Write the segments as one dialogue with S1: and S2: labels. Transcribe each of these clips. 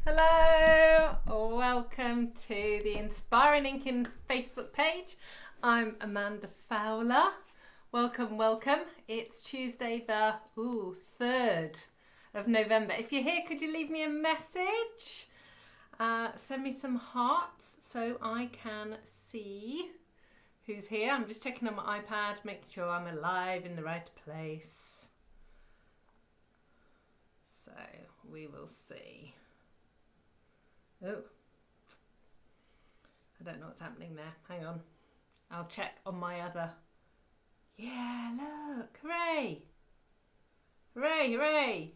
S1: Hello, welcome to the Inspiring Inkin Facebook page. I'm Amanda Fowler. Welcome. It's Tuesday the 3rd of November. If you're here, could you leave me a message? Send me some hearts so I can see who's here. I'm just checking on my iPad, making sure I'm alive in the right place. So we will see. Oh, I don't know what's happening there. Hang on. I'll check on my other. Yeah, look. Hooray. Hooray.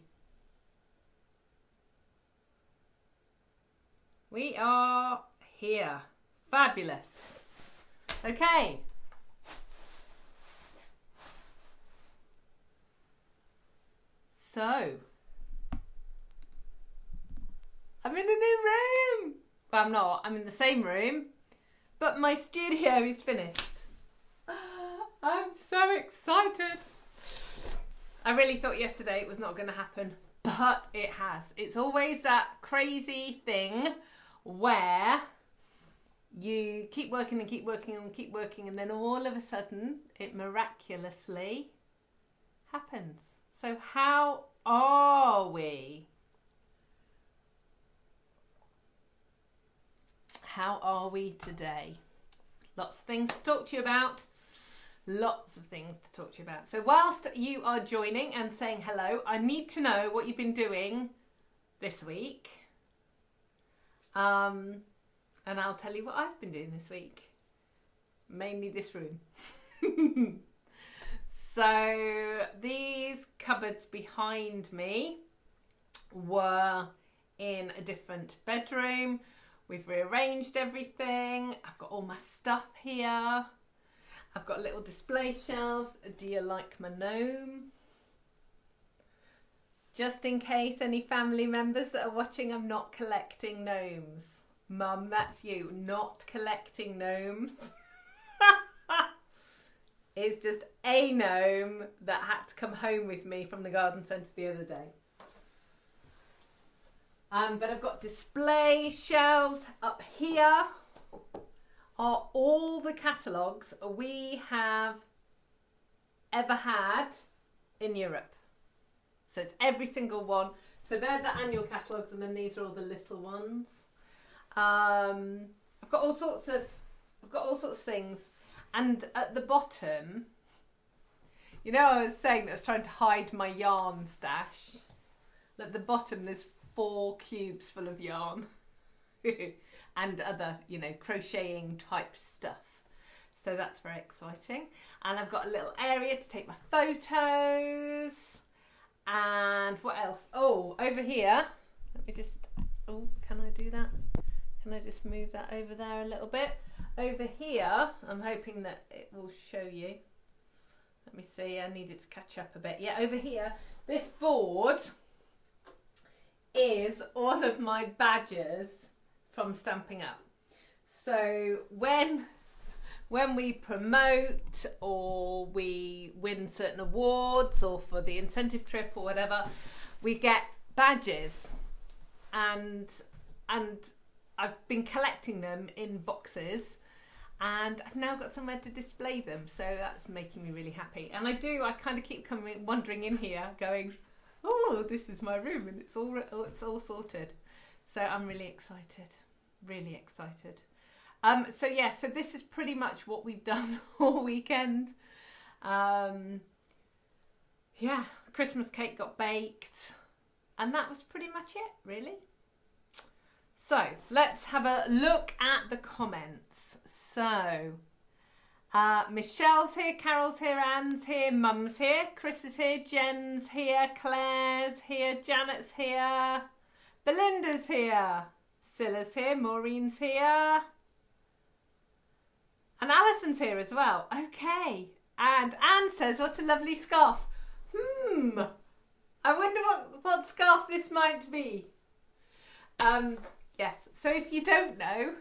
S1: We are here. Fabulous. Okay. So, I'm in a new room. Well, I'm not. I'm in the same room, but my studio is finished. I'm so excited. I really thought yesterday it was not going to happen, but it has. It's always that crazy thing where you keep working, and then all of a sudden it miraculously happens. So how are we? How are we today? Lots of things to talk to you about. So whilst you are joining and saying hello, I need to know what you've been doing this week. And I'll tell you what I've been doing this week. Mainly this room. So these cupboards behind me were in a different bedroom. We've rearranged everything. I've got all my stuff here. I've got little display shelves. Do you like my gnome? Just in case any family members that are watching, I'm not collecting gnomes. Mum, that's you. Not collecting gnomes. It's just a gnome that had to come home with me from the garden centre the other day. But I've got display shelves. Up here are all the catalogues we have ever had in Europe. So it's every single one. So they're the annual catalogues, and then these are all the little ones. I've got all sorts of things. And at the bottom, you know, I was saying that I was trying to hide my yarn stash. At the bottom there's 4 cubes full of yarn and other, crocheting type stuff. So that's very exciting. And I've got a little area to take my photos. And what else? Oh, over here, let me just, can I do that? Can I just move that over there a little bit? Over here, I'm hoping that it will show you. Let me see, I need it to catch up a bit. Yeah, over here, this board is all of my badges from Stamping Up. So when we promote or we win certain awards or for the incentive trip or whatever, we get badges, and I've been collecting them in boxes, and I've now got somewhere to display them, so that's making me really happy. And I kind of keep wandering in here going, oh, this is my room and it's all sorted. So I'm really excited. So this is pretty much what we've done all weekend. Christmas cake got baked, and that was pretty much it, really. So let's have a look at the comments. So Michelle's here, Carol's here, Anne's here, Mum's here, Chris is here, Jen's here, Claire's here, Janet's here, Belinda's here, Scylla's here, Maureen's here, and Alison's here as well. Okay, and Anne says, what a lovely scarf. I wonder what scarf this might be. Yes, so if you don't know,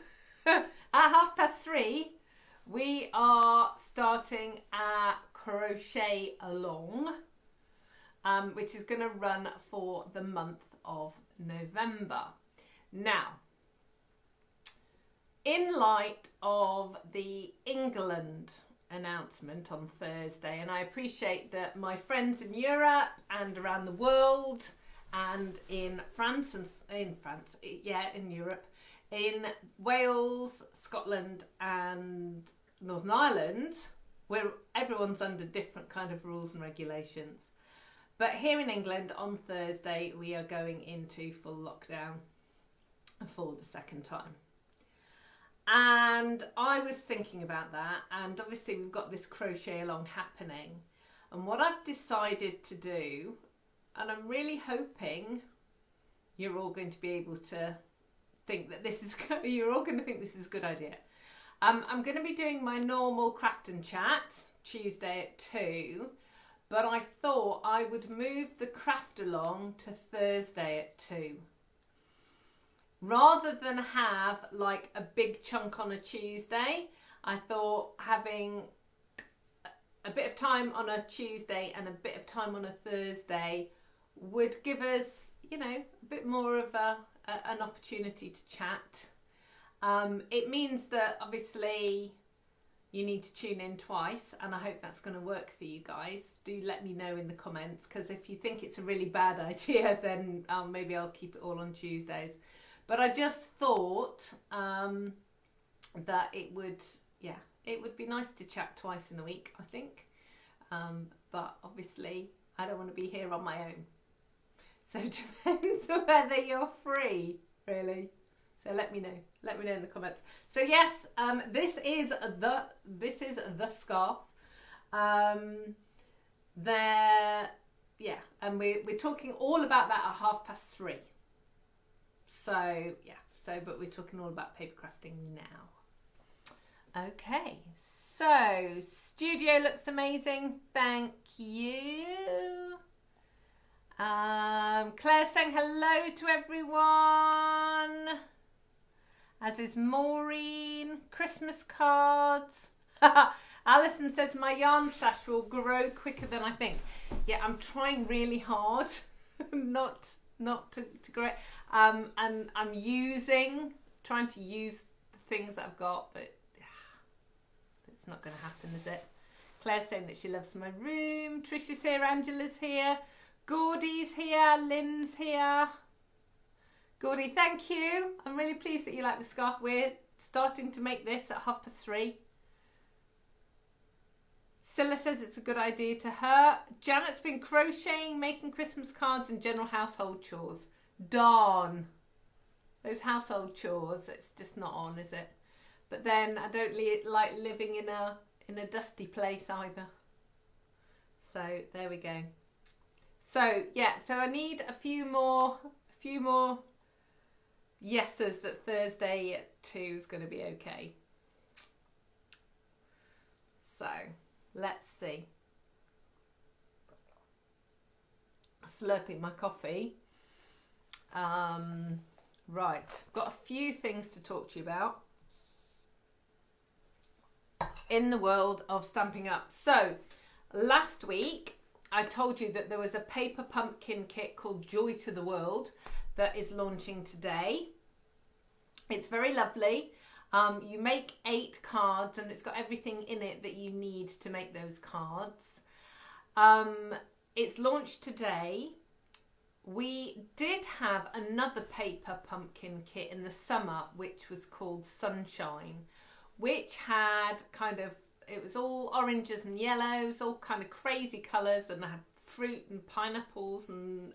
S1: at 3:30, we are starting a crochet along, which is going to run for the month of November. Now, in light of the England announcement on Thursday, and I appreciate that my friends in Europe and around the world and in France and in Europe, in Wales, Scotland and Northern Ireland, where everyone's under different kind of rules and regulations. But here in England on Thursday, we are going into full lockdown for the second time. And I was thinking about that, and obviously we've got this crochet along happening. And what I've decided to do, and I'm really hoping you're all going to be able to think that this is good, you're all going to think this is a good idea. I'm going to be doing my normal craft and chat Tuesday at 2, but I thought I would move the craft along to Thursday at 2. Rather than have like a big chunk on a Tuesday, I thought having a bit of time on a Tuesday and a bit of time on a Thursday would give us, you know, a bit more of an opportunity to chat. It means that obviously you need to tune in twice, and I hope that's going to work for you guys. Do let me know in the comments, because if you think it's a really bad idea, then maybe I'll keep it all on Tuesdays. But I just thought that it would be nice to chat twice in a week, I think. But obviously I don't want to be here on my own. So it depends on whether you're free, really. So let me know. Let me know in the comments. So yes, this is the scarf. And we're talking all about that at 3:30. So yeah, but we're talking all about paper crafting now. Okay, so studio looks amazing. Thank you. Claire saying hello to everyone, as is Maureen. Christmas cards. Alison says my yarn stash will grow quicker than I think. Yeah, I'm trying really hard not to grow it. And I'm trying to use the things that I've got, but it's not going to happen, is it? Claire's saying that she loves my room. Trisha's here, Angela's here, Gordie's here, Lynn's here. Gordie, thank you. I'm really pleased that you like the scarf. We're starting to make this at 3:30. Scylla says it's a good idea to her. Janet's been crocheting, making Christmas cards and general household chores. Darn. Those household chores, it's just not on, is it? But then I don't like living in a dusty place either. So there we go. So yeah, so I need a few more yeses that Thursday at 2 is going to be okay. So let's see. Slurping my coffee. Right, got a few things to talk to you about in the world of Stampin' Up. So last week I told you that there was a paper pumpkin kit called Joy to the World that is launching today. It's very lovely. You make 8 cards and it's got everything in it that you need to make those cards. It's launched today. We did have another paper pumpkin kit in the summer, which was called Sunshine, which had it was all oranges and yellows, all kind of crazy colours, and had fruit and pineapples, and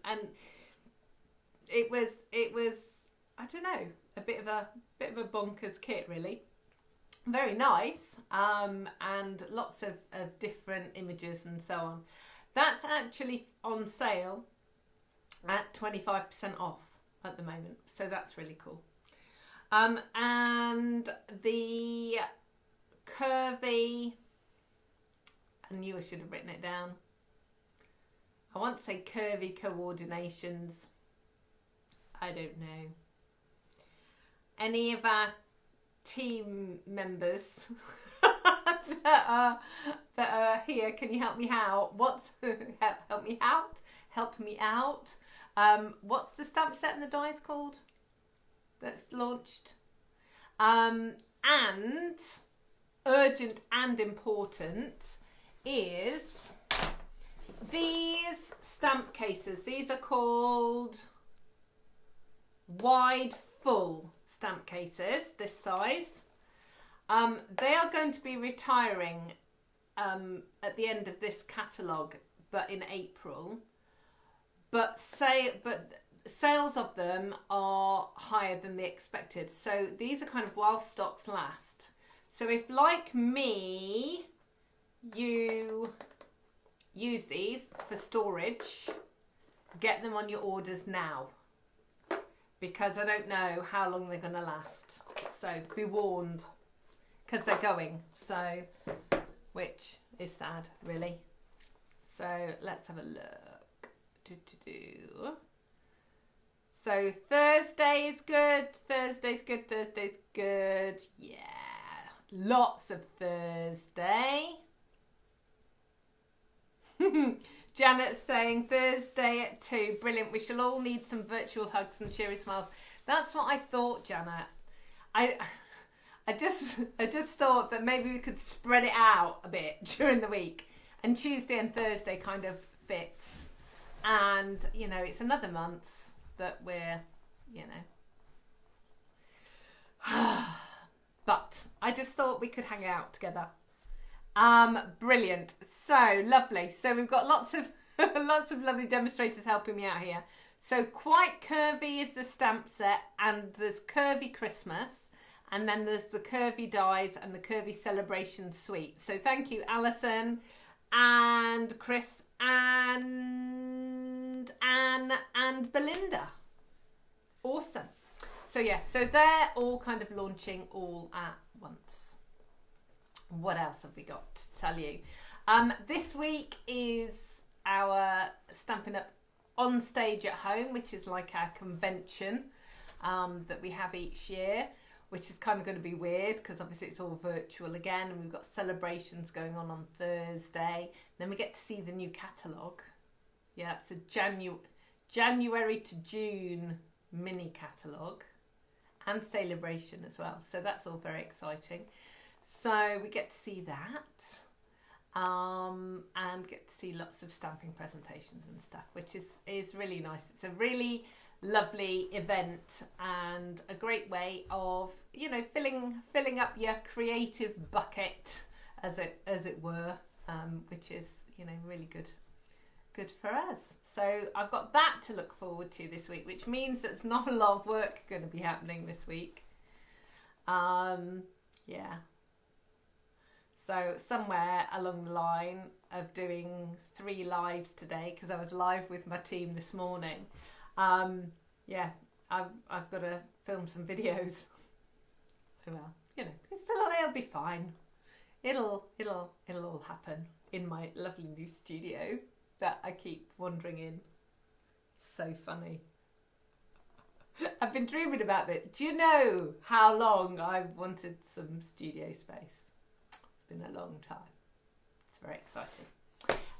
S1: it was I don't know, a bit of a bonkers kit, really. Very nice, and lots of different images and so on. That's actually on sale at 25% off at the moment, so that's really cool. And the curvy, I knew I should have written it down. I want to say curvy coordinations. I don't know. Any of our team members that are here, can you help me out? Help me out? Help me out. What's the stamp set and the dies called? that's launched. And urgent and important is these stamp cases. These are called wide full stamp cases, this size. They are going to be retiring at the end of this catalogue, but in April. But sales of them are higher than they expected. So these are kind of while stocks last. So if, like me, you use these for storage, get them on your orders now, because I don't know how long they're going to last. So be warned, because they're going. So, which is sad, really. So let's have a look. So Thursday is good. Thursday's good. Thursday's good. Yeah. Lots of Thursday. Janet's saying Thursday at 2. Brilliant. We shall all need some virtual hugs and cheery smiles. That's what I thought, Janet. I just thought that maybe we could spread it out a bit during the week, and Tuesday and Thursday kind of fits. And, you know, it's another month that we're, you know. But I just thought we could hang out together. Brilliant. So lovely. So we've got lots of lots of lovely demonstrators helping me out here. So Quite Curvy is the stamp set, and there's Curvy Christmas, and then there's the Curvy Dies and the Curvy Celebration Suite. So thank you, Alison and Chris and Anne and Belinda. Awesome. So yeah, so they're all kind of launching all at once. What else have we got to tell you? This week is our Stampin' Up! On Stage at Home, which is like our convention that we have each year, which is kind of going to be weird because obviously it's all virtual again, and we've got celebrations going on Thursday. Then we get to see the new catalogue. Yeah, it's a January to June mini catalogue and celebration as well. So that's all very exciting. So we get to see that. And get to see lots of stamping presentations and stuff, which is really nice. It's a really lovely event and a great way of, you know, filling up your creative bucket, as it were, which is, you know, really good for us. So I've got that to look forward to this week, which means there's not a lot of work going to be happening this week. Yeah. So somewhere along the line of doing 3 lives today, because I was live with my team this morning. Yeah, I've got to film some videos. Well, you know, it'll be fine. It'll all happen in my lovely new studio that I keep wandering in. So funny. I've been dreaming about it. Do you know how long I've wanted some studio space? Been a long time. It's very exciting.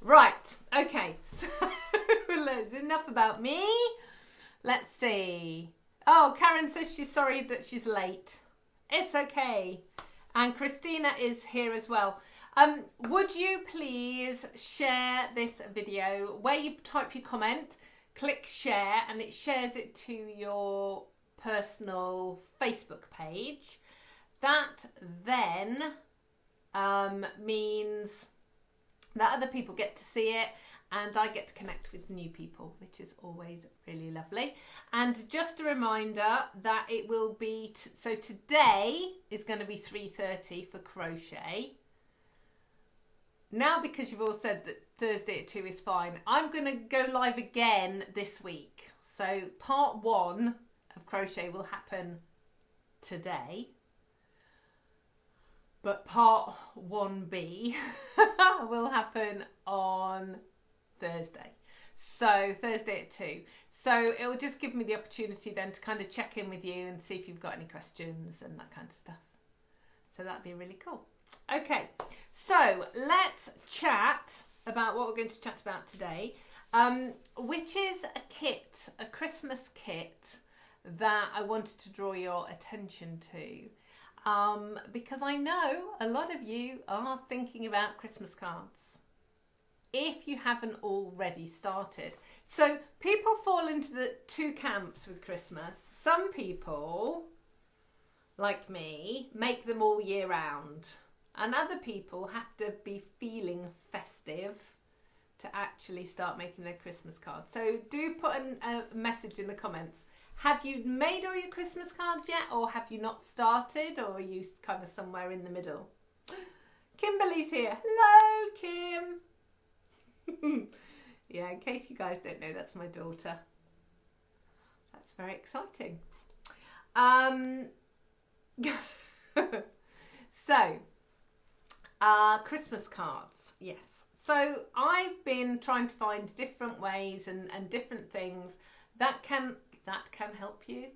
S1: Right, okay, so that's enough about me. Let's see. Oh, Karen says she's sorry that she's late. It's okay. And Christina is here as well. Would you please share this video? Where you type your comment, click share, and it shares it to your personal Facebook page. That then means that other people get to see it, and I get to connect with new people, which is always really lovely. And just a reminder that it will be so today is going to be 3:30 for crochet. Now, because you've all said that Thursday at 2 is fine, I'm going to go live again this week. So part 1 of crochet will happen today, but part 1B will happen on Thursday. So Thursday at 2. So it will just give me the opportunity then to kind of check in with you and see if you've got any questions and that kind of stuff. So that'd be really cool. Okay, so let's chat about what we're going to chat about today, which is a kit, a Christmas kit that I wanted to draw your attention to. Because I know a lot of you are thinking about Christmas cards, if you haven't already started. So people fall into the two camps with Christmas. Some people, like me, make them all year round, and other people have to be feeling festive to actually start making their Christmas cards. So do put a message in the comments. Have you made all your Christmas cards yet, or have you not started, or are you kind of somewhere in the middle? Kimberly's here. Hello, Kim. Yeah, in case you guys don't know, that's my daughter. That's very exciting. So, Christmas cards, yes. So I've been trying to find different ways and different things that can help you.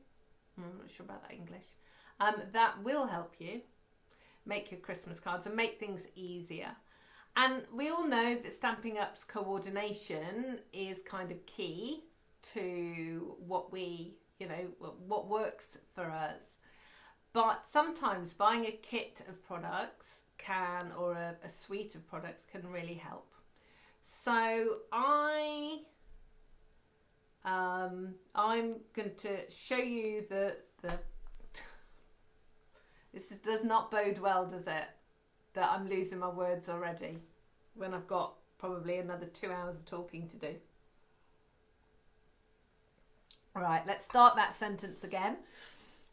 S1: I'm not sure about that English. That will help you make your Christmas cards and make things easier. And we all know that Stampin' Up's coordination is kind of key to what what works for us. But sometimes buying a kit of products or a suite of products can really help. So I'm going to show you the this does not bode well, does it? That I'm losing my words already when I've got probably another 2 hours of talking to do. All right, let's start that sentence again.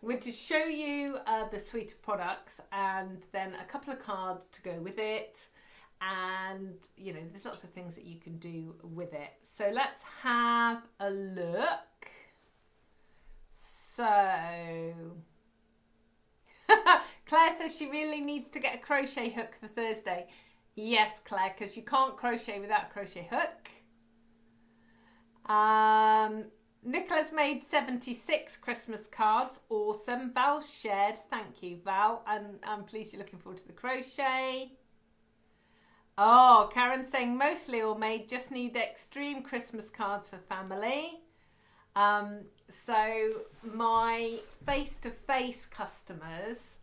S1: I'm going to show you the suite of products and then a couple of cards to go with it. And, there's lots of things that you can do with it. So let's have a look. So, Claire says she really needs to get a crochet hook for Thursday. Yes, Claire, because you can't crochet without a crochet hook. Nicola's made 76 Christmas cards. Awesome. Val shared. Thank you, Val. And I'm pleased you're looking forward to the crochet. Oh, Karen's saying mostly all made. Just need extreme Christmas cards for family. So my face-to-face customers,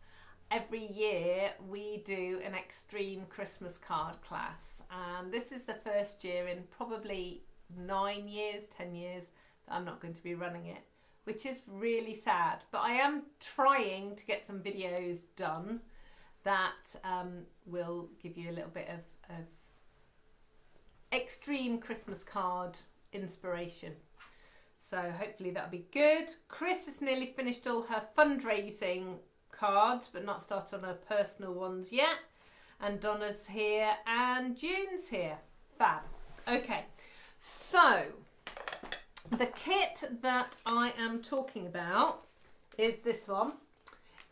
S1: every year we do an extreme Christmas card class. And this is the first year in probably 9 years, 10 years, that I'm not going to be running it, which is really sad. But I am trying to get some videos done that will give you a little bit of extreme Christmas card inspiration. So hopefully that'll be good. Chris has nearly finished all her fundraising cards, but not started on her personal ones yet. And Donna's here and June's here. Fab. Okay, so the kit that I am talking about is this one.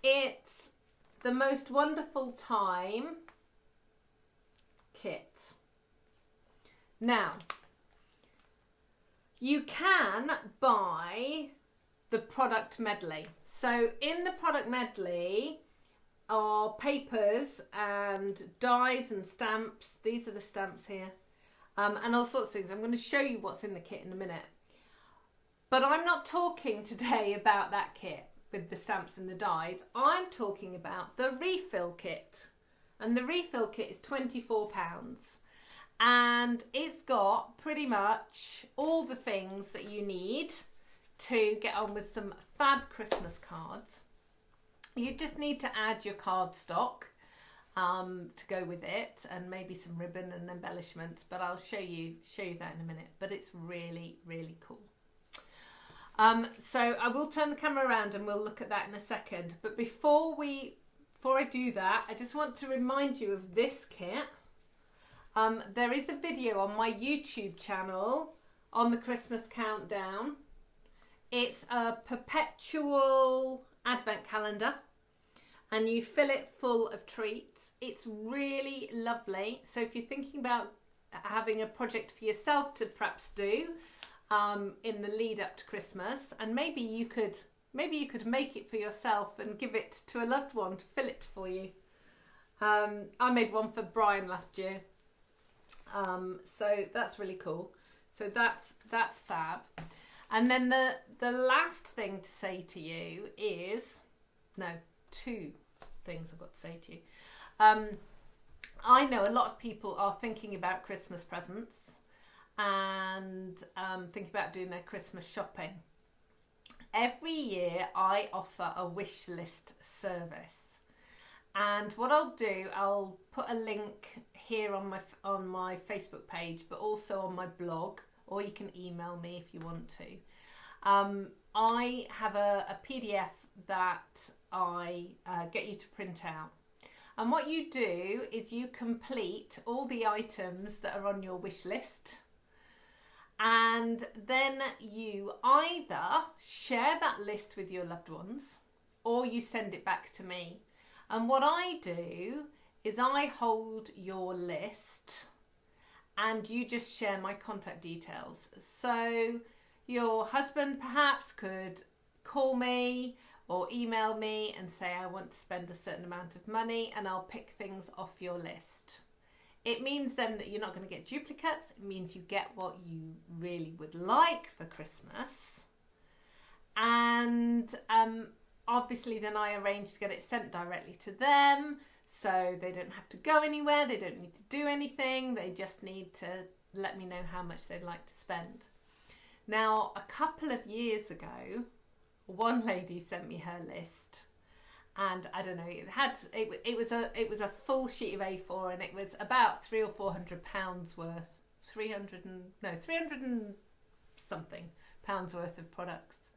S1: It's the Most Wonderful Time kit. Now, you can buy the product medley. So in the product medley are papers and dies and stamps. These are the stamps here. And all sorts of things. I'm going to show you what's in the kit in a minute. But I'm not talking today about that kit with the stamps and the dies. I'm talking about the refill kit. And the refill kit is £24. And it's got pretty much all the things that you need to get on with some fab Christmas cards. You just need to add your card stock to go with it, and maybe some ribbon and embellishments, but I'll show you that in a minute. But it's really, really cool. So I will turn the camera around and we'll look at that in a second. But before I do that, I just want to remind you of this kit. There is a video on my YouTube channel on the Christmas countdown. It's a perpetual advent calendar and you fill it full of treats. It's really lovely. So if you're thinking about having a project for yourself to perhaps do in the lead up to Christmas, and maybe you could make it for yourself and give it to a loved one to fill it for you. I made one for Brian last year. So that's really cool. So that's fab. And then the last thing to say to you is, no, two things I've got to say to you. I know a lot of people are thinking about Christmas presents and thinking about doing their Christmas shopping. Every year I offer a wish list service, and what I'll do, I'll put a link here on my Facebook page, but also on my blog, or you can email me if you want to. I have a PDF that I get you to print out. And what you do is you complete all the items that are on your wish list, and then you either share that list with your loved ones or you send it back to me. And what I do is I hold your list and you just share my contact details. So your husband perhaps could call me or email me and say, I want to spend a certain amount of money, and I'll pick things off your list. It means then that you're not going to get duplicates. It means you get what you really would like for Christmas. And obviously then I arrange to get it sent directly to them, so they don't have to go anywhere, they don't need to do anything, they just need to let me know how much they'd like to spend. Now, a couple of years ago, one lady sent me her list, and I don't know, it was a full sheet of A4, and it was about £300 or £400 worth, 300 and something pounds worth of products.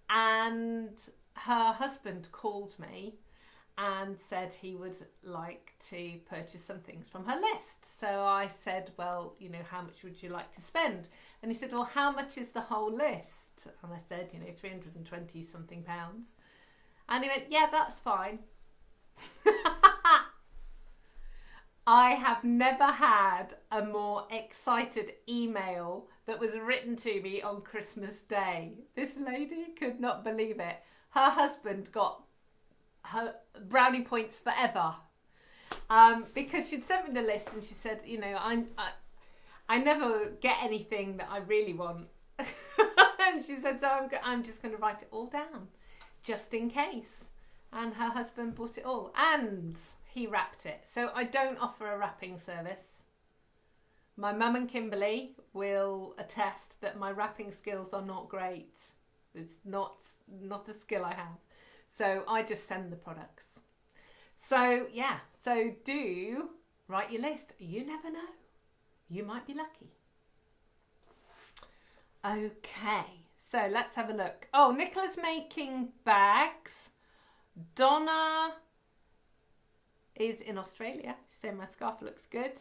S1: And her husband called me and said he would like to purchase some things from her list. So I said, well, you know, how much would you like to spend? And he said, well, how much is the whole list? And I said, you know, 320 something pounds. And he went, yeah, that's fine. I have never had a more excited email that was written to me on Christmas Day. This lady could not believe it. Her husband got her brownie points forever, because she'd sent me the list and she said, you know, I never get anything that I really want. And she said, so I'm just going to write it all down just in case. And her husband bought it all and he wrapped it. So I don't offer a wrapping service. My mum and Kimberly will attest that my wrapping skills are not great. It's not a skill I have. So I just send the products. So yeah, so do write your list. You never know. You might be lucky. Okay, so let's have a look. Oh, Nicola's making bags. Donna is in Australia. She's saying my scarf looks good.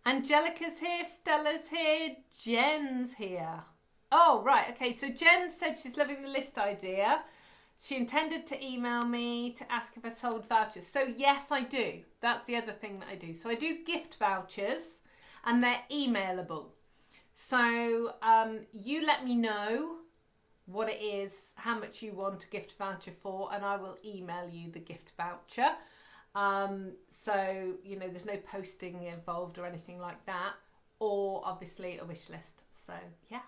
S1: Angelica's here, Stella's here, Jen's here. Oh, right, okay, so Jen said she's loving the list idea. She intended to email me to ask if I sold vouchers. So yes, I do. That's the other thing that I do. So I do gift vouchers and they're emailable. So you let me know what it is, how much you want a gift voucher for, and I will email you the gift voucher. So, you know, there's no posting involved or anything like that, or obviously a wish list. So yeah,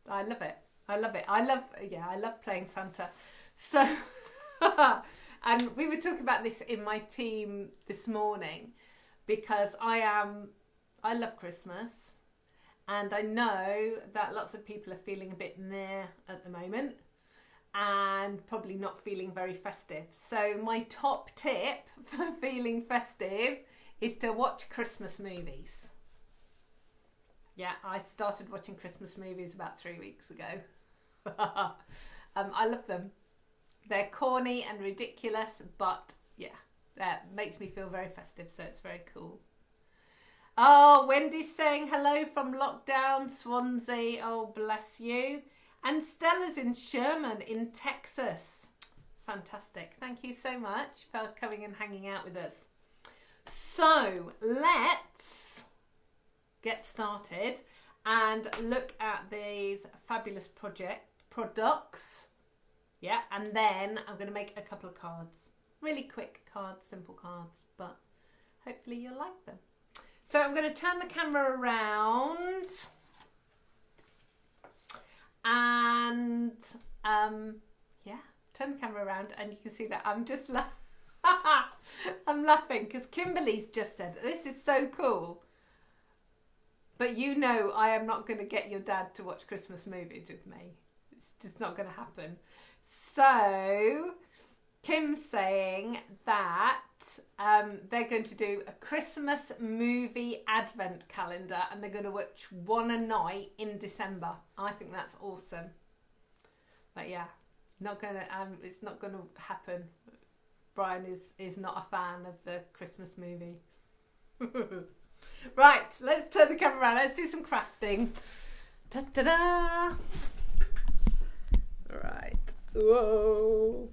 S1: I love it. I love it. I love playing Santa. So, and we were talking about this in my team this morning, because I love Christmas, and I know that lots of people are feeling a bit meh at the moment and probably not feeling very festive. So my top tip for feeling festive is to watch Christmas movies. Yeah, I started watching Christmas movies about 3 weeks ago. I love them. They're corny and ridiculous, but yeah, that makes me feel very festive, so it's very cool. Oh, Wendy's saying hello from lockdown, Swansea. Oh, bless you. And Stella's in Sherman in Texas. Fantastic. Thank you so much for coming and hanging out with us. So let's get started and look at these fabulous products. Yeah, and then I'm going to make a couple of cards. Really quick cards, simple cards, but hopefully you'll like them. So I'm going to turn the camera around And yeah, turn the camera around and you can see that I'm just I'm laughing because Kimberly's just said, this is so cool. But you know I am not going to get your dad to watch Christmas movies with me. It's just not going to happen. So Kim's saying that they're going to do a Christmas movie advent calendar and they're going to watch one a night in December. I think that's awesome. But yeah, not gonna. It's not going to happen. Brian is not a fan of the Christmas movie. Right, let's turn the camera around. Let's do some crafting. Da da da. Right. Whoa.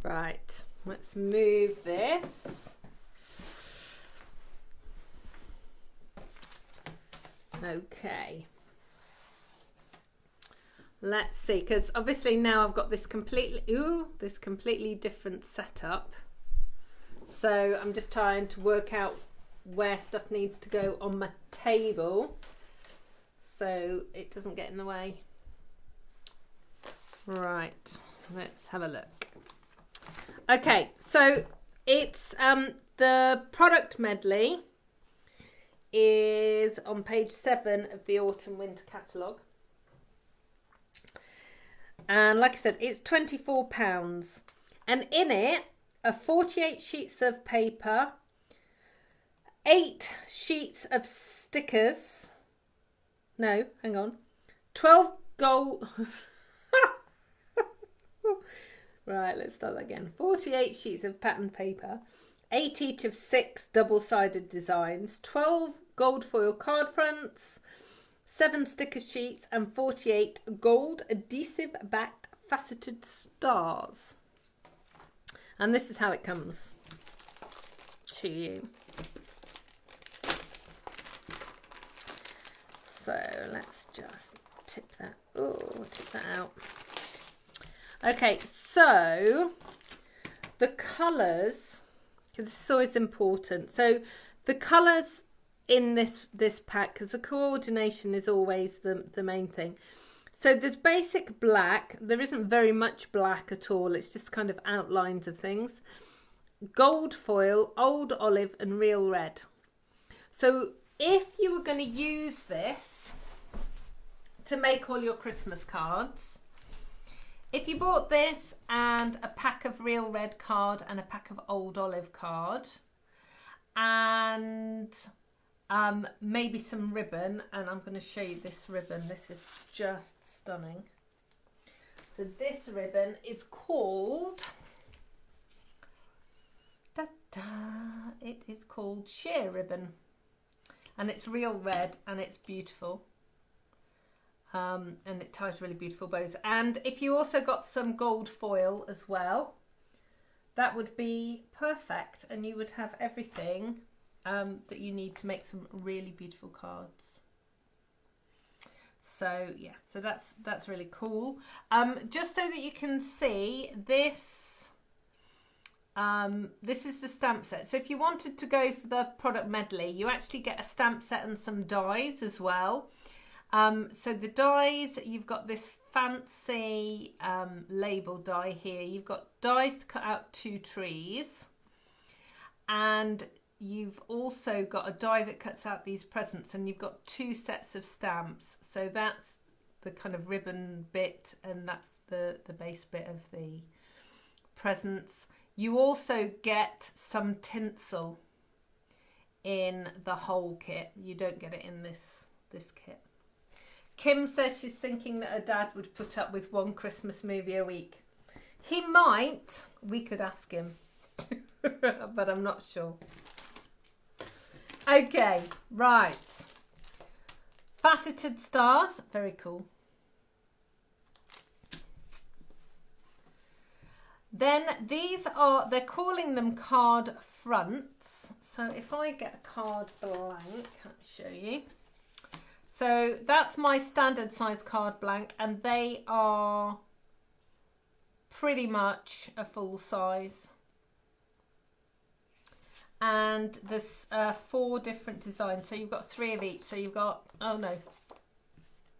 S1: Right, let's move this. Okay. Let's see, because obviously now I've got this completely different setup. So I'm just trying to work out where stuff needs to go on my table so it doesn't get in the way. Right, let's have a look. Okay, so it's the product medley is on page 7 of the autumn winter catalogue. And like I said, it's £24. And in it are 48 sheets of paper, 8 sheets of stickers. No, hang on. 12 gold... Right, let's start that again. 48 sheets of patterned paper, 8 each of 6 double-sided designs, 12 gold foil card fronts, 7 sticker sheets and 48 gold adhesive backed faceted stars. And this is how it comes to you. So let's just tip that out. Okay, so the colours, because this is always important. So the colours in this pack, because the coordination is always the main thing. So there's basic black. There isn't very much black at all. It's just kind of outlines of things. Gold foil, old olive and real red. So if you were going to use this to make all your Christmas cards, if you bought this and a pack of real red card and a pack of old olive card and maybe some ribbon, and I'm going to show you this ribbon. This is just stunning. So this ribbon is called, it is called sheer ribbon, and it's real red and it's beautiful. And it ties really beautiful bows. And if you also got some gold foil as well, that would be perfect, and you would have everything that you need to make some really beautiful cards. So yeah, so that's really cool. Just so that you can see this, this is the stamp set. So if you wanted to go for the product medley, you actually get a stamp set and some dies as well. So the dies, you've got this fancy label die here. You've got dies to cut out 2 trees, and you've also got a die that cuts out these presents, and you've got 2 sets of stamps. So that's the kind of ribbon bit, and that's the base bit of the presents. You also get some tinsel in the whole kit. You don't get it in this kit. Kim says she's thinking that her dad would put up with 1 Christmas movie a week. He might. We could ask him. But I'm not sure. Okay, right. Faceted stars. Very cool. Then these are, they're calling them card fronts. So if I get a card blank, let me show you. So that's my standard size card blank, and they are pretty much a full size. and there's 4 different designs. So you've got 3 of each. So you've got, oh no,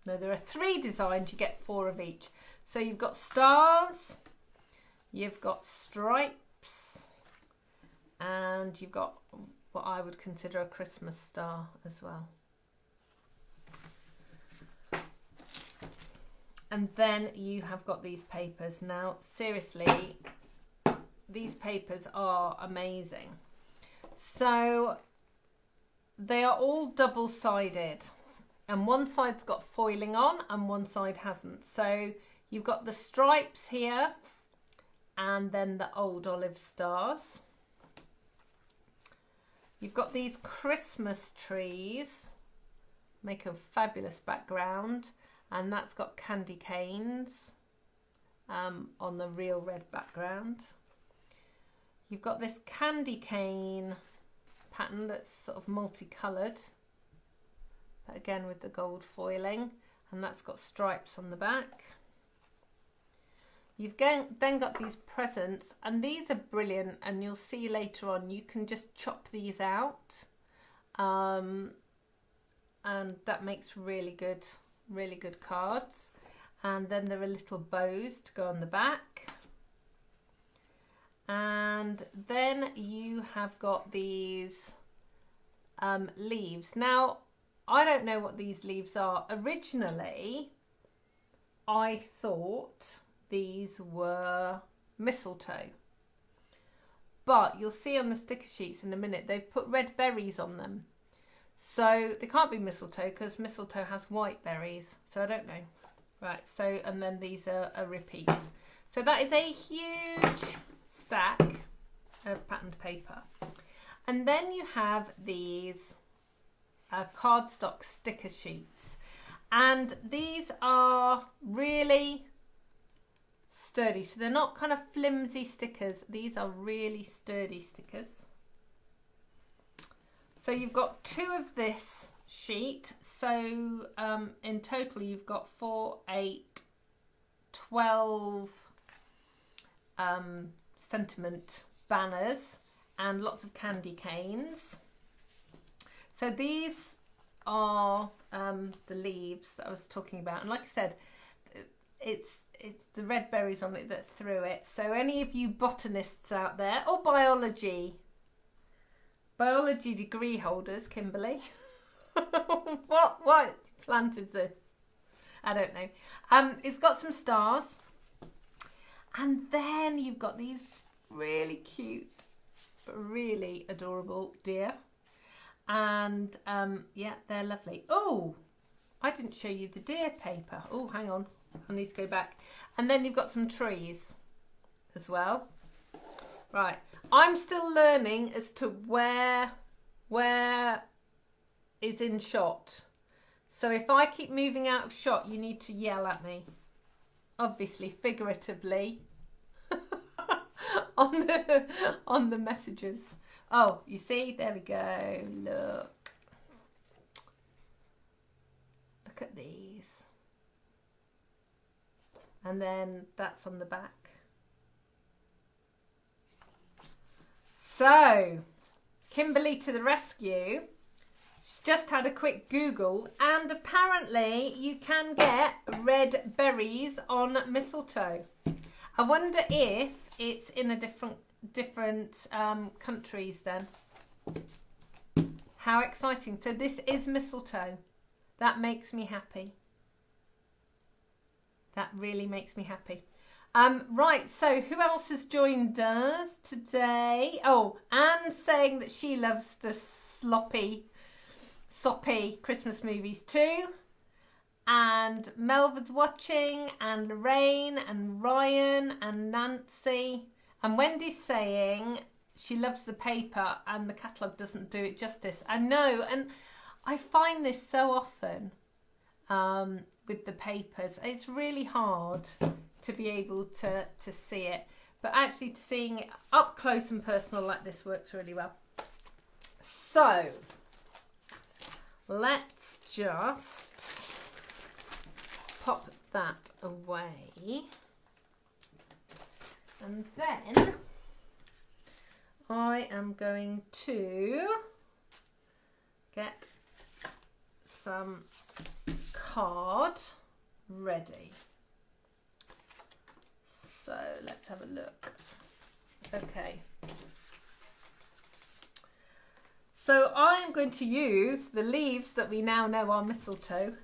S1: there are 3 designs. You get 4 of each. So you've got stars, you've got stripes, and you've got what I would consider a Christmas star as well. And then you have got these papers. Now, seriously, these papers are amazing. So they are all double-sided, and one side's got foiling on and one side hasn't. So you've got the stripes here and then the old olive stars. You've got these Christmas trees, make a fabulous background. And that's got candy canes on the real red background. You've got this candy cane pattern that's sort of multicoloured, but again with the gold foiling, and that's got stripes on the back. You've then got these presents, and these are brilliant, and you'll see later on you can just chop these out, and that makes really good cards. And then there are little bows to go on the back, and then you have got these leaves. Now, I don't know what these leaves are. Originally I thought these were mistletoe, but you'll see on the sticker sheets in a minute they've put red berries on them. So they can't be mistletoe because mistletoe has white berries. So I don't know. Right, so, and then these are repeats. So that is a huge stack of patterned paper. And then you have these cardstock sticker sheets. And these are really sturdy. So they're not kind of flimsy stickers. These are really sturdy stickers. So you've got 2 of this sheet. So in total you've got 4, 8, 12 sentiment banners and lots of candy canes. So these are the leaves that I was talking about. And like I said, it's the red berries on it that threw it. So any of you botanists out there, or biology degree holders, Kimberly. what plant is this? I don't know. It's got some stars, and then you've got these really cute, really adorable deer, and yeah, they're lovely. Oh, I didn't show you the deer paper. Oh, hang on, I need to go back. And then you've got some trees as well. Right. I'm still learning as to where is in shot. So if I keep moving out of shot, you need to yell at me. Obviously, figuratively. on the messages. Oh, you see? There we go. Look. Look at these. And then that's on the back. So, Kimberly to the rescue. She's just had a quick Google, and apparently you can get red berries on mistletoe. I wonder if it's in a different countries then. How exciting. So this is mistletoe. That makes me happy. That really makes me happy. Right, so who else has joined us today? Oh, Anne's saying that she loves the soppy Christmas movies too. And Melva's watching, and Lorraine, and Ryan, and Nancy. And Wendy's saying she loves the paper and the catalogue doesn't do it justice. I know, and I find this so often with the papers. It's really hard to be able to see it, but actually seeing it up close and personal like this works really well. So let's just pop that away, and then I am going to get some card ready. So let's have a look. Okay. So I'm going to use the leaves that we now know are mistletoe,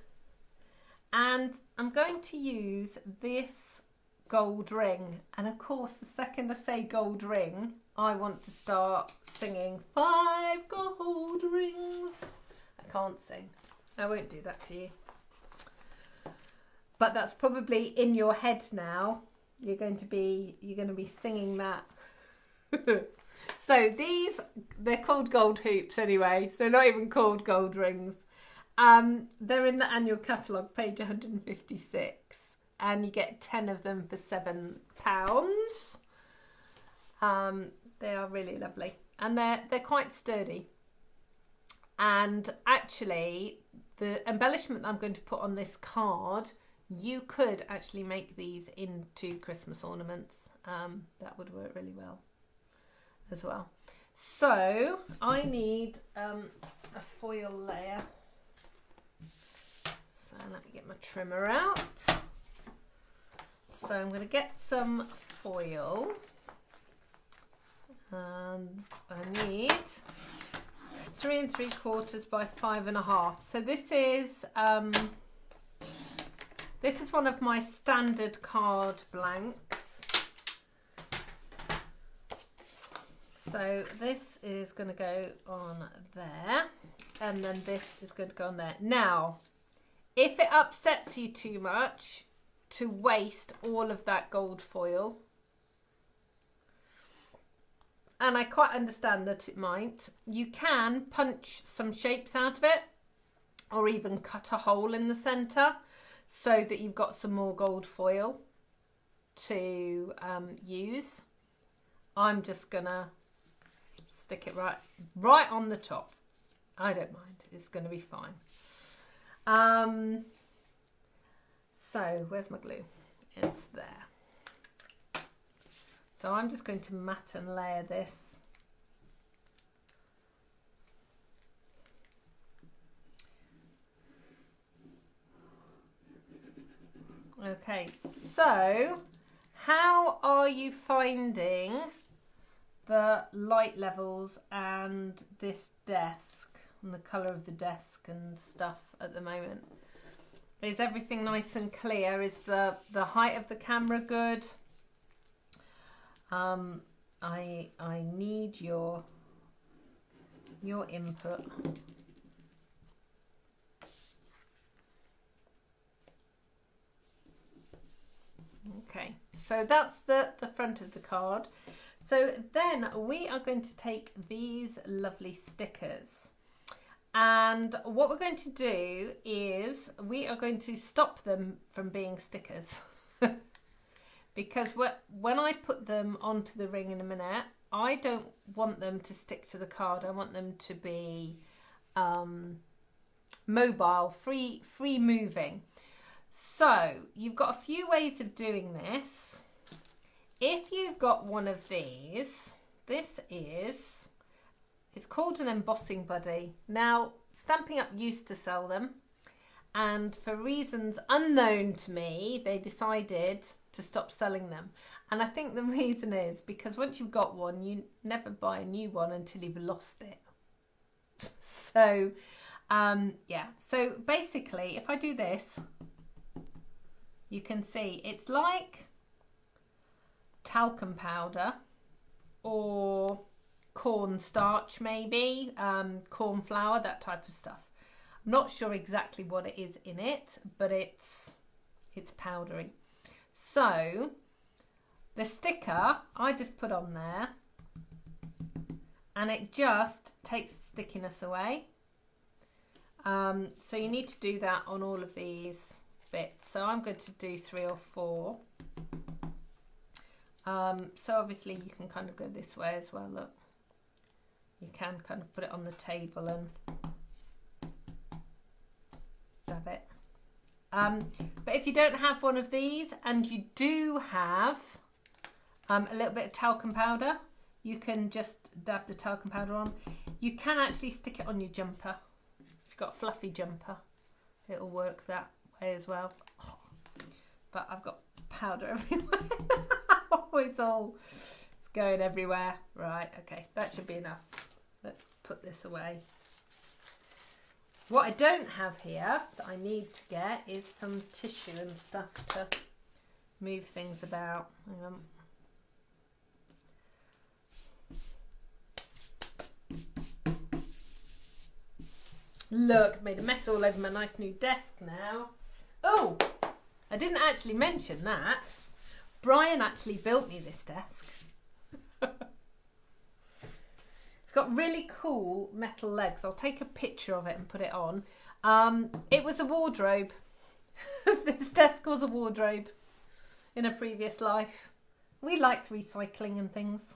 S1: and I'm going to use this gold ring. And of course, the second I say gold ring, I want to start singing 5 gold rings. I can't sing. I won't do that to you. But that's probably in your head now. You're going to be singing that. So they're called gold hoops anyway. So not even called gold rings. They're in the annual catalogue, page 156. And you get 10 of them for £7. They are really lovely. And they're quite sturdy. And actually, the embellishment that I'm going to put on this card, you could actually make these into Christmas ornaments. That would work really well as well. So I need a foil layer. So let me get my trimmer out. So I'm going to get some foil. And I need 3 3/4 by 5.5. So this is one of my standard card blanks. So this is going to go on there, and then this is going to go on there. Now, if it upsets you too much to waste all of that gold foil, and I quite understand that it might, you can punch some shapes out of it, or even cut a hole in the centre so that you've got some more gold foil to use. I'm just gonna stick it right on the top. I don't mind, it's gonna be fine. So where's my glue? It's there. So I'm just going to mat and layer this. Okay, so how are you finding the light levels and this desk and the colour of the desk and stuff at the moment? Is everything nice and clear? Is the height of the camera good? I need your input. Okay, so that's the front of the card. So then we are going to take these lovely stickers, and what we're going to do is we are going to stop them from being stickers. Because when I put them onto the ring in a minute, I don't want them to stick to the card. I want them to be mobile, free moving. So you've got a few ways of doing this. If you've got one of these, it's called an embossing buddy. Now, Stampin' Up used to sell them, and for reasons unknown to me, they decided to stop selling them. And I think the reason is because once you've got one, you never buy a new one until you've lost it. So yeah, so basically if I do this, you can see it's like talcum powder or cornstarch, maybe corn flour, that type of stuff. I'm not sure exactly what it is in it, but it's powdery. So the sticker I just put on there, and it just takes the stickiness away. So you need to do that on all of these bits. So I'm going to do 3 or 4. So obviously you can kind of go this way as well. Look, you can kind of put it on the table and dab it. But if you don't have one of these and you do have a little bit of talcum powder, you can just dab the talcum powder on. You can actually stick it on your jumper. If you've got a fluffy jumper, it'll work that way as well. Oh, but I've got powder everywhere. It's going everywhere. Right, okay, that should be enough. Let's put this away. What I don't have here that I need to get is some tissue and stuff to move things about. Hang on. Look, made a mess all over my nice new desk now. Oh, I didn't actually mention that. Brian actually built me this desk. It's got really cool metal legs. I'll take a picture of it and put it on. It was a wardrobe. This desk was a wardrobe in a previous life. We liked recycling and things.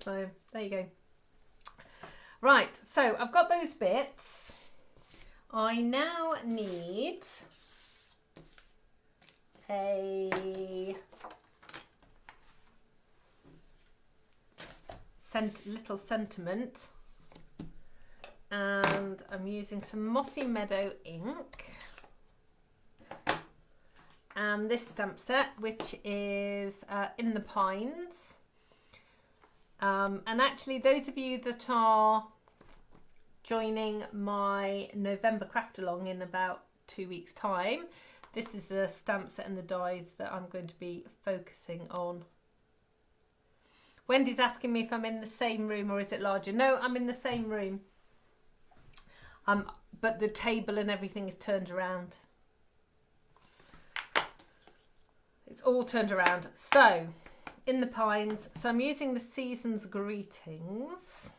S1: So there you go. Right, so I've got those bits. I now need a little sentiment, and I'm using some Mossy Meadow ink and this stamp set, which is In the Pines. And actually, those of you that are joining my November craft along in about 2 weeks' time, this is the stamp set and the dies that I'm going to be focusing on. Wendy's asking me if I'm in the same room or is it larger. No, I'm in the same room. But the table and everything is turned around. It's all turned around. So, In the Pines. So I'm using the Season's Greetings.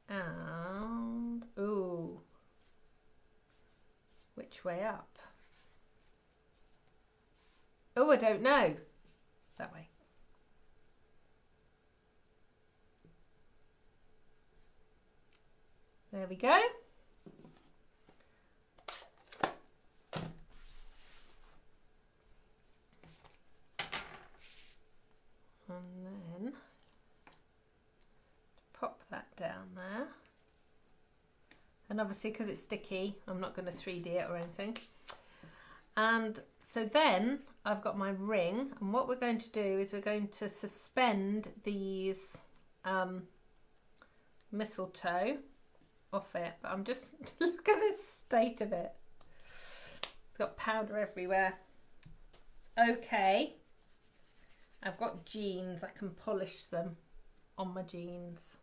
S1: And, ooh, which way up? Oh, I don't know. That way. There we go. And then pop that down there. And obviously, because it's sticky, I'm not going to 3D it or anything. And so then I've got my ring, and what we're going to do is we're going to suspend these mistletoe off it. But I'm just, look at this state of it. It's got powder everywhere. It's okay. I've got jeans, I can polish them on my jeans.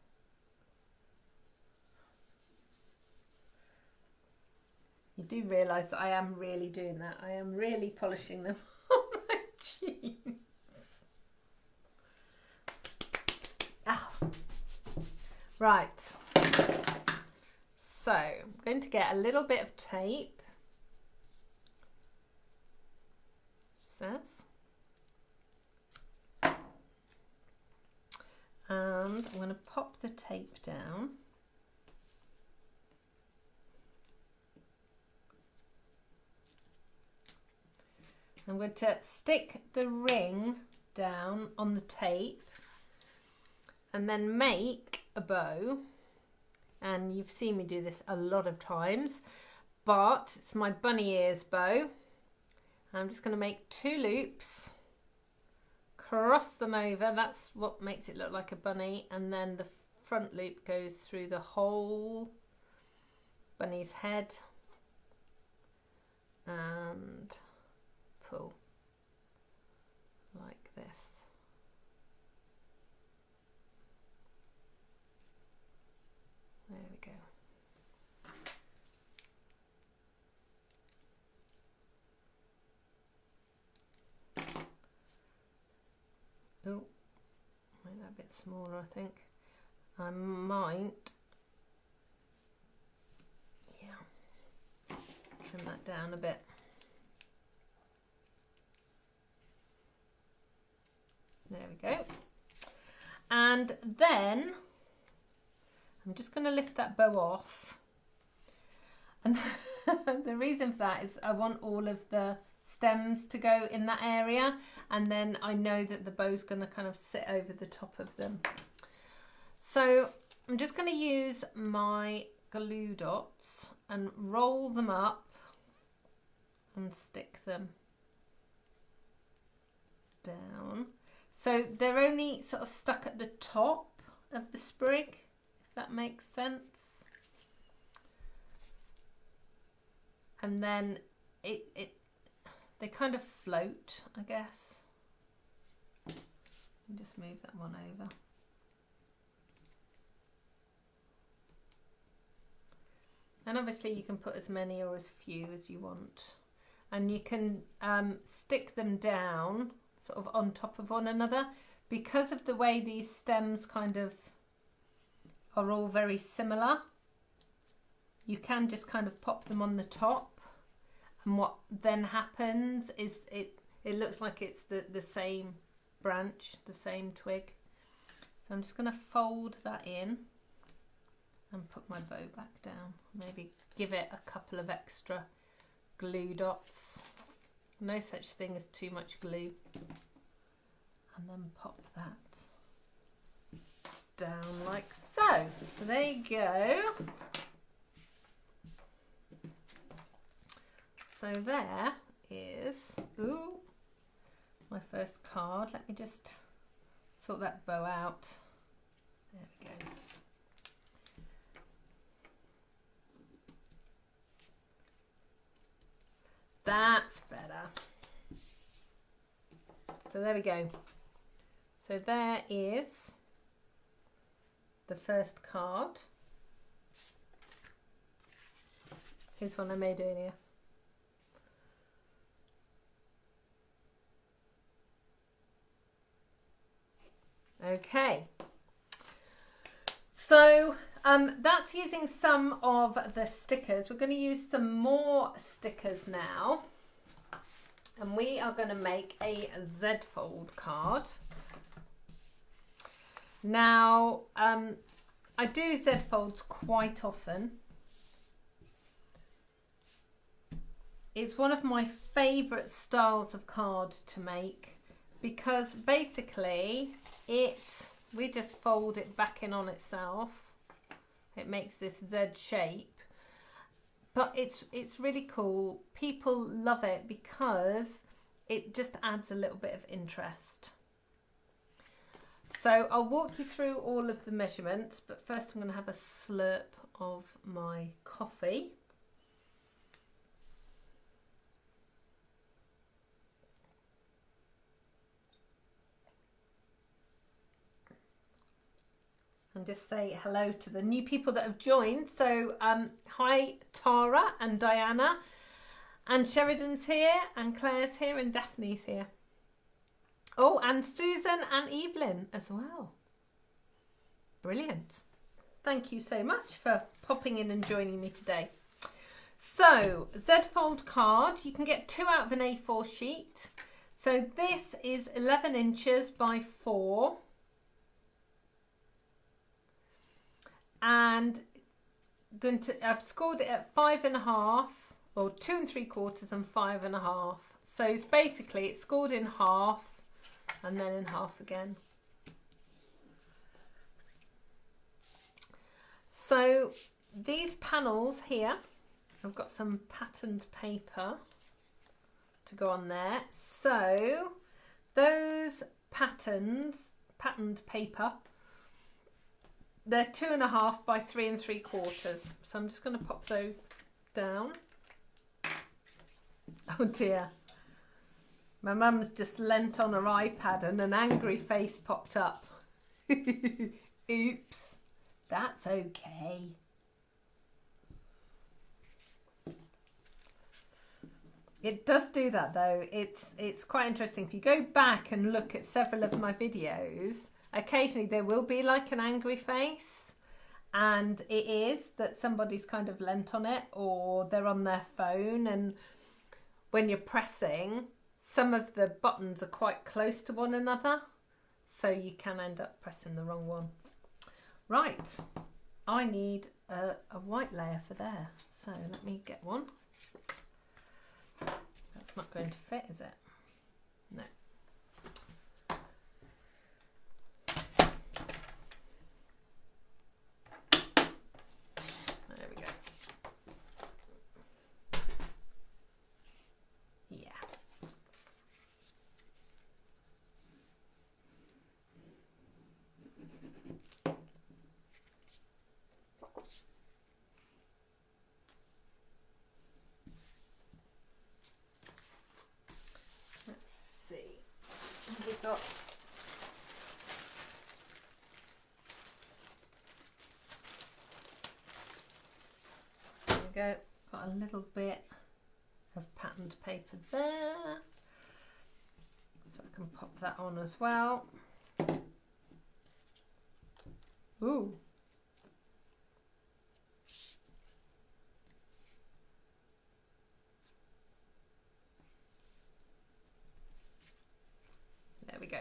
S1: You do realise that I am really doing that. I am really polishing them on my jeans. Ah. Right. So I'm going to get a little bit of tape. Says. And I'm going to pop the tape down. I'm going to stick the ring down on the tape and then make a bow. And you've seen me do this a lot of times, but it's my bunny ears bow. I'm just going to make 2 loops, cross them over. That's what makes it look like a bunny. And then the front loop goes through the whole bunny's head and pull like this. There we go. Oh, make that a bit smaller, I think. I might, yeah, trim that down a bit. There we go. And then I'm just going to lift that bow off. And the reason for that is I want all of the stems to go in that area, and then I know that the bow's going to kind of sit over the top of them. So I'm just going to use my glue dots and roll them up and stick them down. So they're only sort of stuck at the top of the sprig, if that makes sense. And then they kind of float, I guess. Just move that one over. And obviously you can put as many or as few as you want. And you can stick them down sort of on top of one another. Because of the way these stems kind of are all very similar, you can just kind of pop them on the top. And what then happens is it looks like it's the same branch, the same twig. So I'm just going to fold that in and put my bow back down. Maybe give it a couple of extra glue dots. No such thing as too much glue. And then pop that down like so. So there you go. So there is, ooh, my first card. Let me just sort that bow out. There we go. That's better. So there we go. So there is the first card. Here's one I made earlier. Okay. So that's using some of the stickers. We're going to use some more stickers now. And we are going to make a Z-fold card. Now, I do Z-folds quite often. It's one of my favourite styles of card to make because basically we just fold it back in on itself. It makes this Z shape. But it's really cool. People love it because it just adds a little bit of interest. So I'll walk you through all of the measurements, but first I'm going to have a slurp of my coffee. And just say hello to the new people that have joined. So hi Tara and Diana, and Sheridan's here, and Claire's here, and Daphne's here. Oh, and Susan and Evelyn as well. Brilliant. Thank you so much for popping in and joining me today. So Z-fold card, you can get 2 out of an A4 sheet. So this is 11 inches by 4. And I've scored it at 5.5, or 2 3/4 and 5.5. So it's basically it's scored in half and then in half again. So these panels here, I've got some patterned paper to go on there. So those patterned paper, they're 2.5 by 3 3/4. So I'm just going to pop those down. Oh dear. My mum's just leant on her iPad and an angry face popped up. Oops. That's okay. It does do that though. It's quite interesting. If you go back and look at several of my videos, occasionally there will be like an angry face, and it is that somebody's kind of leant on it or they're on their phone, and when you're pressing, some of the buttons are quite close to one another, so you can end up pressing the wrong one. Right, I need a white layer for there, so let me get one. That's That's not going to fit, is it? No. There we go. Yeah. We've got there we go, got a little bit of patterned paper there, so I can pop that on as well. Ooh. There we go.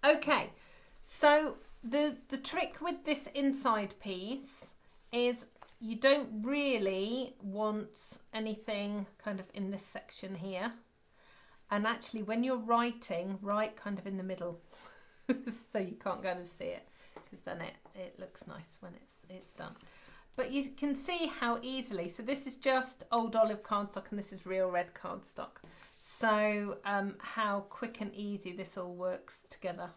S1: Okay, so the trick with this inside piece is you don't really want anything kind of in this section here. And actually when you're writing, write kind of in the middle so you can't kind of see it, because then it looks nice when it's done. But you can see how easily, so this is just old olive cardstock and this is real red cardstock. So how quick and easy this all works together.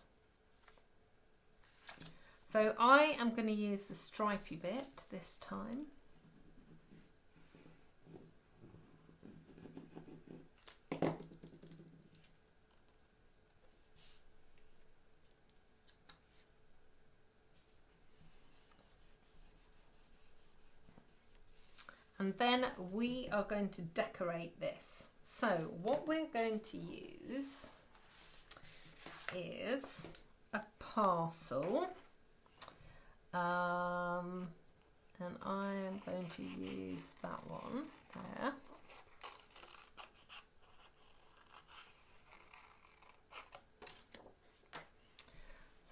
S1: So I am going to use the stripy bit this time. And then we are going to decorate this. So what we're going to use is a parcel, and I am going to use that one there.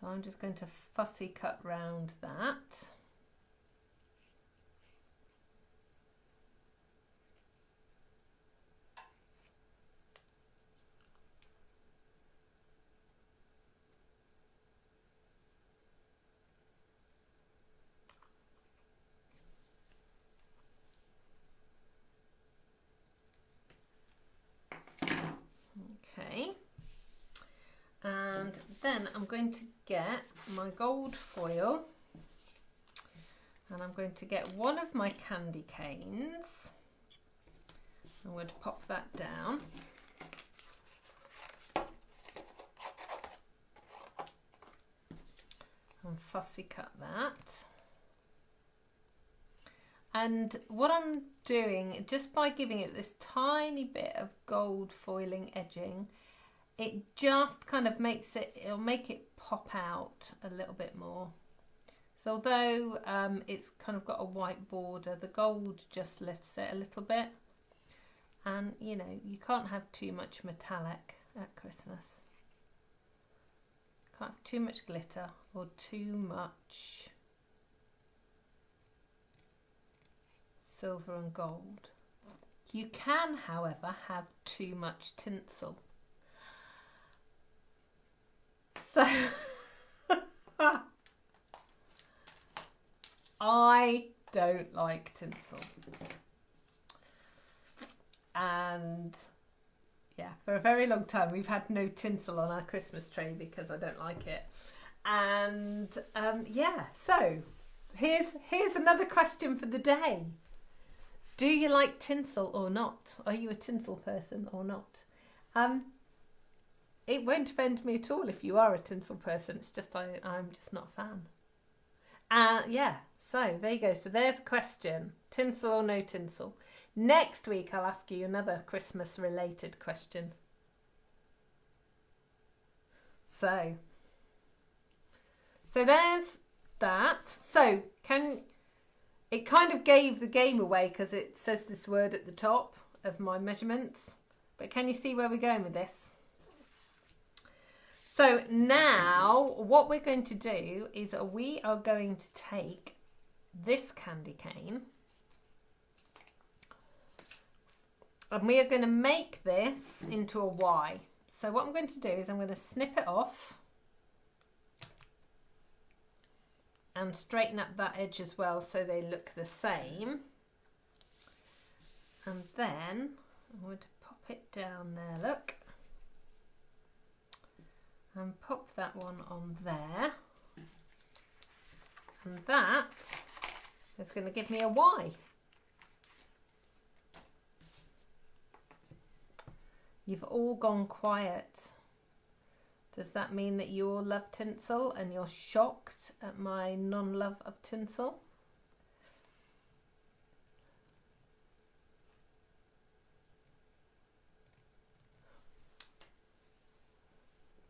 S1: So I'm just going to fussy cut round that. Okay, and then I'm going to get my gold foil and I'm going to get one of my candy canes. I'm going to pop that down. And fussy cut that. And what I'm doing, just by giving it this tiny bit of gold foiling edging, it just kind of makes it, it'll make it pop out a little bit more. So although it's kind of got a white border, the gold just lifts it a little bit. And you know, you can't have too much metallic at Christmas. Can't have too much glitter or too much silver and gold. You can, however, have too much tinsel. So I don't like tinsel. And yeah, for a very long time we've had no tinsel on our Christmas tree because I don't like it. And yeah, so here's another question for the day. Do you like tinsel or not? Are you a tinsel person or not? It won't offend me at all if you are a tinsel person. It's just I'm just not a fan. Yeah, so there you go. So there's a question. Tinsel or no tinsel? Next week I'll ask you another Christmas related question. So there's that. So it kind of gave the game away because it says this word at the top of my measurements. But can you see where we're going with this? So now what we're going to do is we are going to take this candy cane And we are going to make this into a Y. So what I'm going to do is I'm going to snip it off and straighten up that edge as well so they look the same. And then I'm going to pop it down there, look. And pop that one on there. And that is going to give me a Y. You've all gone quiet. Does that mean that you all love tinsel and you're shocked at my non-love of tinsel?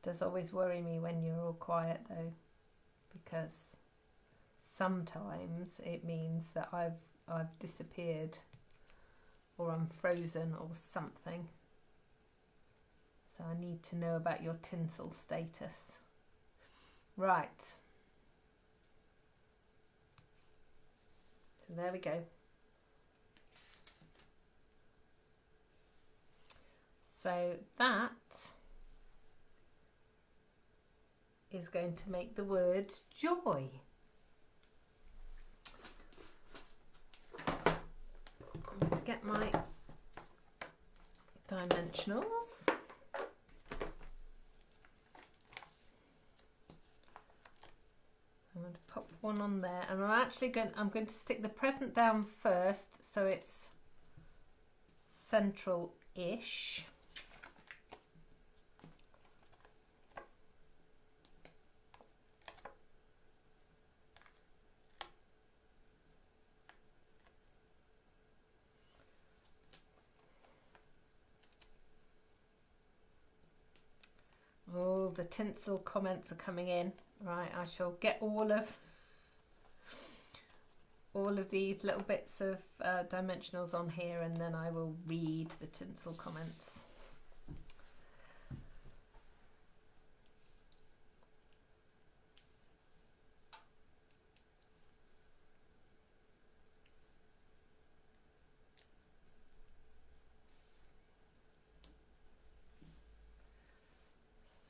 S1: Does always worry me when you're all quiet though, because sometimes it means that I've disappeared or I'm frozen or something. So I need to know about your tinsel status. Right. So there we go. So that is going to make the word joy. I'm going to get my dimensionals. I'm going to pop one on there, and I'm going to stick the present down first so it's central-ish. Oh, the tinsel comments are coming in. Right, I shall get all of these little bits of dimensionals on here, and then I will read the tinsel comments.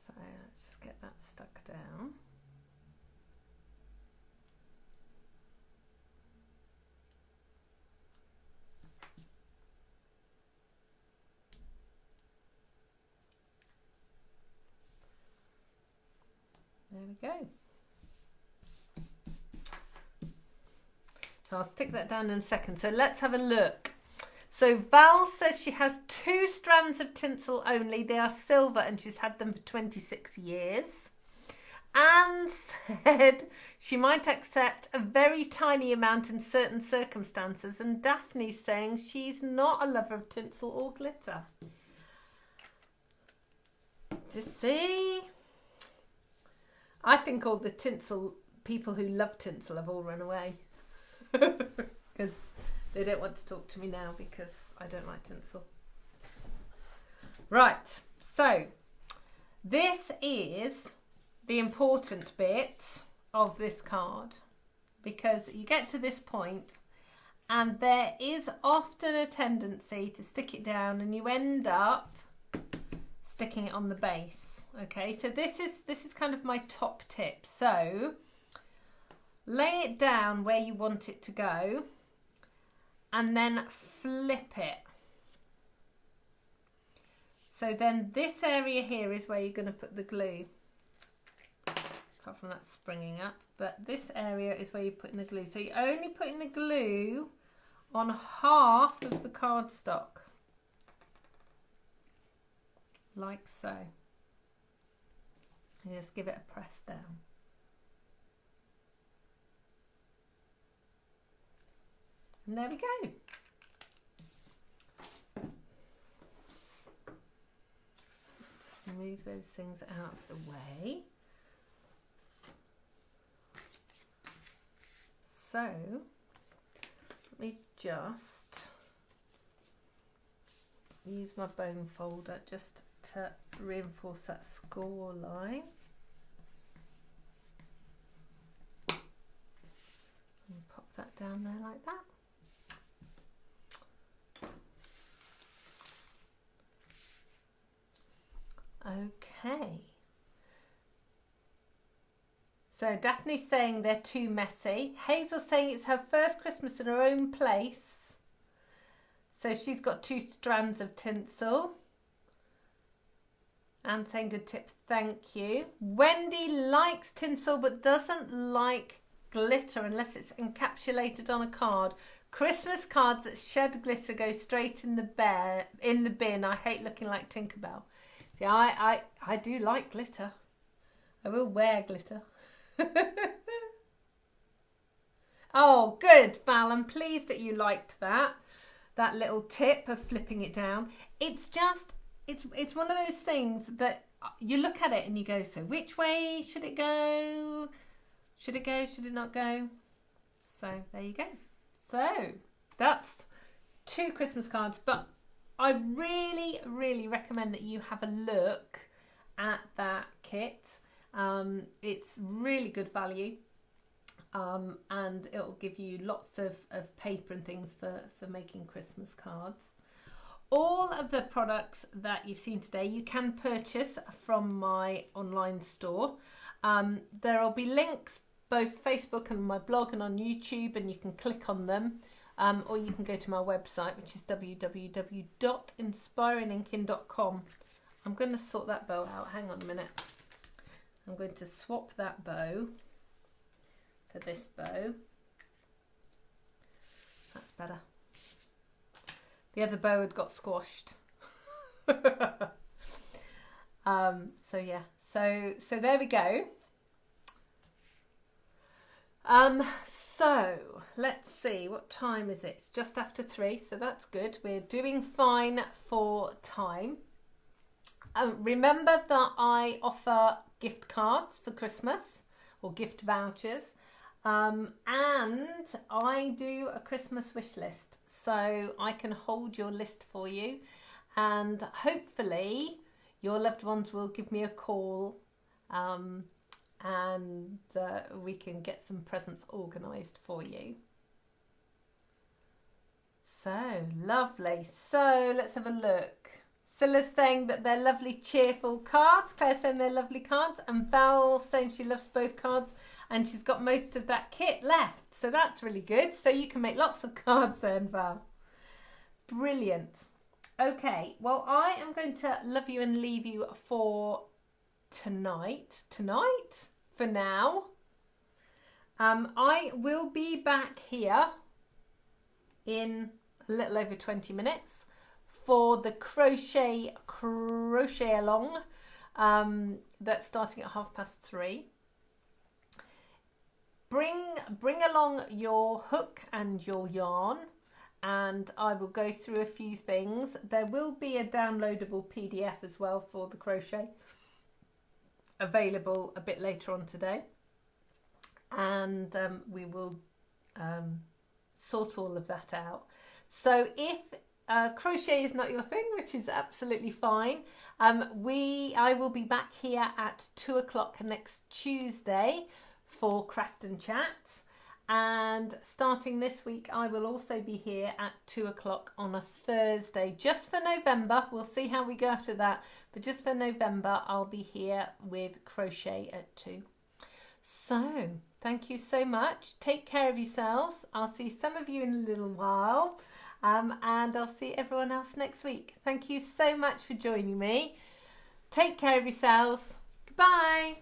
S1: So let's just get that stuck down. There we go. So I'll stick that down in a second. So let's have a look. So Val says she has 2 strands of tinsel only. They are silver and she's had them for 26 years. Anne said she might accept a very tiny amount in certain circumstances. And Daphne's saying she's not a lover of tinsel or glitter. Do you see? I think all the tinsel people who love tinsel have all run away because they don't want to talk to me now because I don't like tinsel. Right, so this is the important bit of this card, because you get to this point and there is often a tendency to stick it down and you end up sticking it on the base. Okay, so this is kind of my top tip. So lay it down where you want it to go and then flip it. So then this area here is where you're going to put the glue. Apart from that springing up, but this area is where you're putting the glue. So you're only putting the glue on half of the cardstock, like so. And just give it a press down. And there we go. Just move those things out of the way. So, let me just use my bone folder just to reinforce that score line. And pop that down there like that. Okay. So Daphne's saying they're too messy. Hazel's saying it's her first Christmas in her own place. So she's got 2 strands of tinsel. And saying good tip, thank you. Wendy likes tinsel but doesn't like glitter unless it's encapsulated on a card. Christmas cards that shed glitter go straight in the bin. I hate looking like Tinkerbell. See, I do like glitter. I will wear glitter. Oh, good, Val. I'm pleased that you liked that little tip of flipping it down. It's just, it's one of those things that you look at it and you go, so which way should it go? Should it go? Should it not go? So there you go. So that's 2 Christmas cards, but I really, really recommend that you have a look at that kit. It's really good value, and it'll give you lots of paper and things for making Christmas cards. All of the products that you've seen today you can purchase from my online store. There will be links both Facebook and my blog and on YouTube, and you can click on them, or you can go to my website, which is www.inspiringinkin.com. I'm going to sort that bow out. Hang on a minute. I'm going to swap that bow for this bow. That's better. The other bow had got squashed. So yeah, so there we go. So let's see, what time is it? It's just after 3, so that's good. We're doing fine for time. Remember that I offer gift cards for Christmas, or gift vouchers, and I do a Christmas wish list, so I can hold your list for you, and hopefully your loved ones will give me a call, and we can get some presents organised for you. So lovely. So let's have a look. Scylla's saying that they're lovely, cheerful cards. Claire's saying they're lovely cards. And Val saying she loves both cards. And she's got most of that kit left. So that's really good. So you can make lots of cards then, Val. Brilliant. Okay, well, I am going to love you and leave you for tonight. Tonight? For now. I will be back here in a little over 20 minutes. For the crochet along, that's starting at 3:30. Bring along your hook and your yarn, and I will go through a few things. There will be a downloadable PDF as well for the crochet available a bit later on today, and we will sort all of that out. So if crochet is not your thing, which is absolutely fine, I will be back here at 2 o'clock next Tuesday for Craft and Chat, and starting this week I will also be here at 2 o'clock on a Thursday, just for November. We'll see how we go after that, but just for November I'll be here with crochet at 2. So thank you so much. Take care of yourselves. I'll see some of you in a little while. And I'll see everyone else next week. Thank you so much for joining me. Take care of yourselves. Goodbye.